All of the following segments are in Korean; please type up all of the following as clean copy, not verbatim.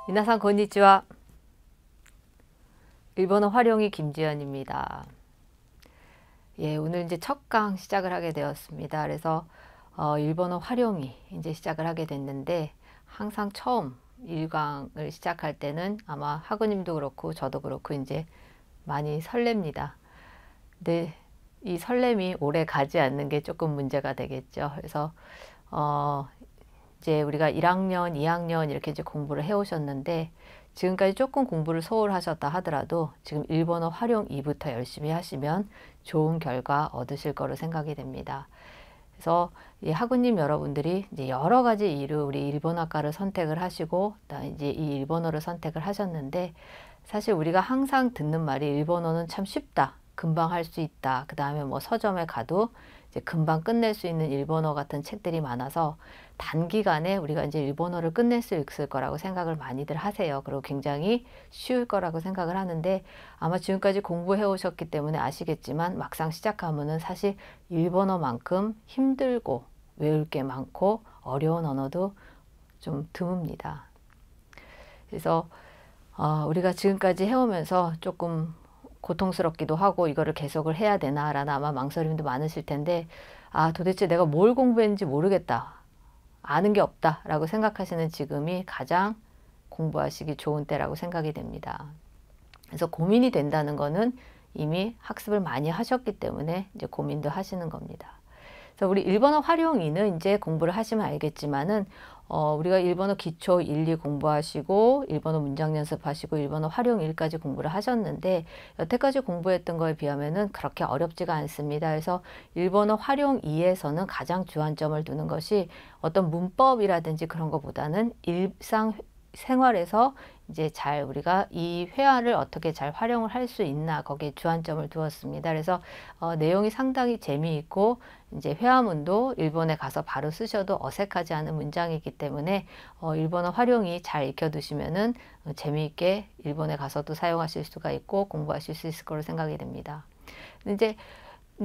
미나상 건니치와. 일본어 활용이 김지연입니다. 예, 오늘 이제 첫 강 시작을 하게 되었습니다. 그래서 일본어 활용이 이제 시작을 하게 됐는데, 항상 처음 1강을 시작할 때는 아마 하구님도 그렇고 저도 그렇고 이제 많이 설렙니다. 근데 이 설렘이 오래 가지 않는 게 조금 문제가 되겠죠. 그래서 이제 우리가 1학년, 2학년 이렇게 이제 공부를 해 오셨는데, 지금까지 조금 공부를 소홀하셨다 하더라도 지금 일본어 활용 2부터 열심히 하시면 좋은 결과 얻으실 거로 생각이 됩니다. 그래서 이 학우님 여러분들이 이제 여러 가지 이유로 우리 일본어과를 선택을 하시고 이제 이 일본어를 선택을 하셨는데, 사실 우리가 항상 듣는 말이 일본어는 참 쉽다, 금방 할 수 있다, 그 다음에 뭐 서점에 가도 이제 금방 끝낼 수 있는 일본어 같은 책들이 많아서 단기간에 우리가 이제 일본어를 끝낼 수 있을 거라고 생각을 많이들 하세요. 그리고 굉장히 쉬울 거라고 생각을 하는데, 아마 지금까지 공부해 오셨기 때문에 아시겠지만 막상 시작하면은 사실 일본어만큼 힘들고 외울 게 많고 어려운 언어도 좀 드뭅니다. 그래서 우리가 지금까지 해오면서 조금 고통스럽기도 하고 이거를 계속을 해야 되나라는 아마 망설임도 많으실 텐데, 도대체 내가 뭘 공부했는지 모르겠다, 아는 게 없다 라고 생각하시는 지금이 가장 공부하시기 좋은 때라고 생각이 됩니다. 그래서 고민이 된다는 거는 이미 학습을 많이 하셨기 때문에 이제 고민도 하시는 겁니다. 그래서 우리 일본어 활용이는 이제 공부를 하시면 알겠지만은 우리가 일본어 기초 1, 2 공부하시고 일본어 문장 연습하시고 일본어 활용 1까지 공부를 하셨는데, 여태까지 공부했던 거에 비하면은 그렇게 어렵지가 않습니다. 그래서 일본어 활용 2에서는 가장 주안점을 두는 것이 어떤 문법이라든지 그런 것보다는 일상 생활에서 이제 잘 우리가 이 회화를 어떻게 잘 활용을 할 수 있나, 거기에 주안점을 두었습니다. 그래서 내용이 상당히 재미있고 이제 회화문도 일본에 가서 바로 쓰셔도 어색하지 않은 문장이기 때문에 일본어 활용이 잘 익혀두시면은 재미있게 일본에 가서도 사용하실 수가 있고 공부하실 수 있을 거로 생각이 됩니다. 이제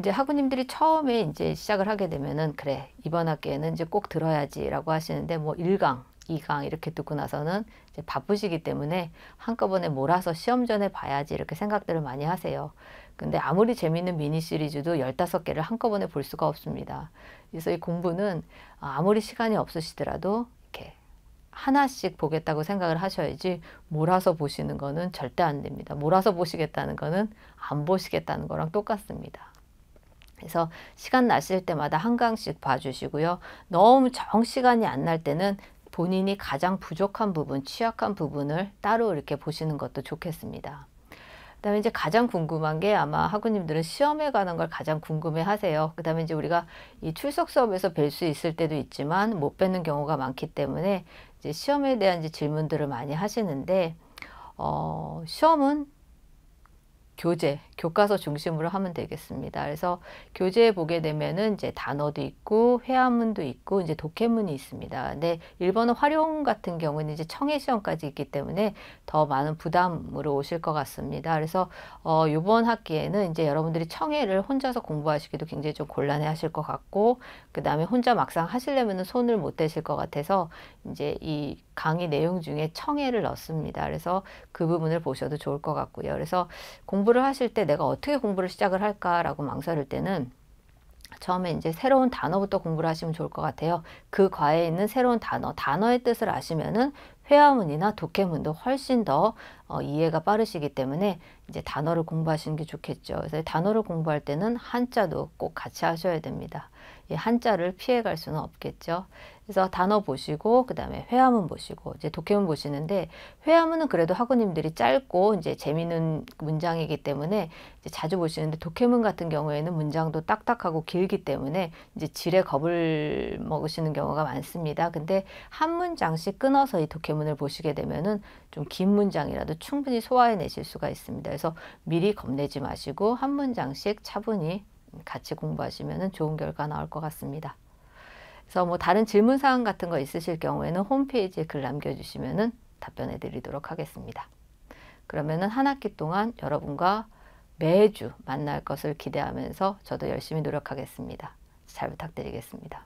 학우님들이 처음에 이제 시작을 하게 되면은, 그래 이번 학기에는 이제 꼭 들어야지라고 하시는데, 뭐 1강, 2강 이렇게 듣고 나서는 이제 바쁘시기 때문에 한꺼번에 몰아서 시험 전에 봐야지 이렇게 생각들을 많이 하세요. 근데 아무리 재밌는 미니 시리즈도 15개를 한꺼번에 볼 수가 없습니다. 그래서 이 공부는 아무리 시간이 없으시더라도 이렇게 하나씩 보겠다고 생각을 하셔야지, 몰아서 보시는 거는 절대 안 됩니다. 몰아서 보시겠다는 거는 안 보시겠다는 거랑 똑같습니다. 그래서 시간 나실 때마다 한 강씩 봐주시고요. 너무 정시간이 안 날 때는 본인이 가장 부족한 부분, 취약한 부분을 따로 이렇게 보시는 것도 좋겠습니다. 그 다음에 이제 가장 궁금한 게, 아마 학우님들은 시험에 관한 걸 가장 궁금해 하세요. 그 다음에 이제 우리가 이 출석 수업에서 뵐 수 있을 때도 있지만 못 뵙는 경우가 많기 때문에 이제 시험에 대한 이제 질문들을 많이 하시는데, 시험은 교과서 중심으로 하면 되겠습니다. 그래서 교재에 보게 되면은 이제 단어도 있고 회화문도 있고 이제 독해문이 있습니다. 근데 일본어 활용 같은 경우는 이제 청해 시험까지 있기 때문에 더 많은 부담으로 오실 것 같습니다. 그래서 이번 학기에는 이제 여러분들이 청해를 혼자서 공부하시기도 굉장히 좀 곤란해 하실 것 같고, 그 다음에 혼자 막상 하시려면은 손을 못 대실 것 같아서 이제 이 강의 내용 중에 청해를 넣습니다. 그래서 그 부분을 보셔도 좋을 것 같고요. 그래서 공부를 하실 때 내가 어떻게 공부를 시작을 할까라고 망설일 때는 처음에 이제 새로운 단어부터 공부를 하시면 좋을 것 같아요. 그 과에 있는 새로운 단어의 뜻을 아시면은 회화문이나 독해문도 훨씬 더 이해가 빠르시기 때문에 이제 단어를 공부하시는 게 좋겠죠. 그래서 단어를 공부할 때는 한자도 꼭 같이 하셔야 됩니다. 이 한자를 피해갈 수는 없겠죠. 그래서 단어 보시고 그 다음에 회화문 보시고 이제 독해문 보시는데, 회화문은 그래도 학우님들이 짧고 이제 재미있는 문장이기 때문에 이제 자주 보시는데, 독해문 같은 경우에는 문장도 딱딱하고 길기 때문에 이제 지레 겁을 먹으시는 경우가 많습니다. 근데 한 문장씩 끊어서 이 독해문을 보시게 되면은 좀 긴 문장이라도 충분히 소화해내실 수가 있습니다. 그래서 미리 겁내지 마시고 한 문장씩 차분히 같이 공부하시면 좋은 결과 나올 것 같습니다. 그래서 뭐 다른 질문사항 같은 거 있으실 경우에는 홈페이지에 글 남겨주시면 답변해 드리도록 하겠습니다. 그러면은 한 학기 동안 여러분과 매주 만날 것을 기대하면서 저도 열심히 노력하겠습니다. 잘 부탁드리겠습니다.